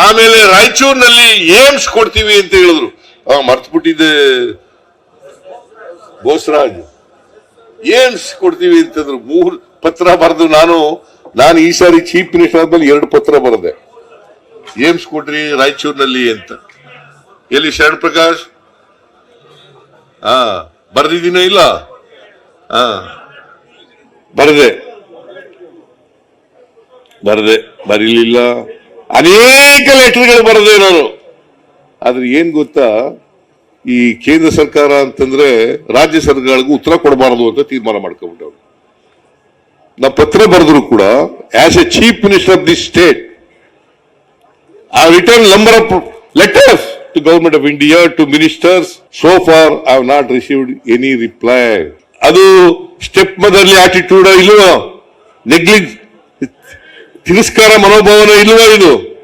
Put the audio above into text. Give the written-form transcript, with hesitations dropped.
ಆಮೇಲೆ ರಾಯಚೂರಿನಲ್ಲಿ ಏಮ್ಸ್ ಕೊಡ್ತೀವಿ ಅಂತ ಹೇಳಿದ್ರು. ಮರ್ತ್ಬಿಟ್ಟಿದ್ದೆ ಬೋಸರಾಜ್. ಏಮ್ಸ್ ಕೊಡ್ತೀವಿ ಅಂತಂದ್ರು. 3 ಪತ್ರ ಬರೆದು ನಾನು ಈ ಸಾರಿ ಚೀಫ್ ಮಿನಿಸ್ಟರ್ ಆದ್ಮೇಲೆ 2 ಪತ್ರ ಬರೆದೆ. ಏಮ್ಸ್ ಕೊಟ್ರಿ ರಾಯಚೂರಿನಲ್ಲಿ ಅಂತ. ಎಲ್ಲಿ ಶರಣ್ ಪ್ರಕಾಶ್? ಬರ್ದಿದ್ದೀನ ಇಲ್ಲ? ಬರೀಲಿಲ್ಲ. ಅನೇಕ ಲೆಟರ್ಗಳು ಬರದೆ ನಾನು. ಆದ್ರೆ ಏನ್ ಗೊತ್ತಾ, ಈ ಕೇಂದ್ರ ಸರ್ಕಾರ ಅಂತಂದ್ರೆ ರಾಜ್ಯ ಸರ್ಕಾರಗಳಿಗೂ ಉತ್ತರ ಕೊಡಬಾರದು ಅಂತ ತೀರ್ಮಾನ ಮಾಡ್ಕೊಂಡ್ಬಿಟ್ಟವ್ರು. ನಾ ಪತ್ರ ಬರೆದ್ರು ಕೂಡ as A chief minister of the state I return number of letters to government of India, to ministers. So far I have not received any reply. ಅದು ಸ್ಟೆಪ್ ಮದರ್ಲಿ ಆಟಿಟ್ಯೂಡ್ ಇಲ್ವಾ? ತಿರಸ್ಕಾರ ಮನೋಭಾವನ ಇಲ್ವಾ? ಇದು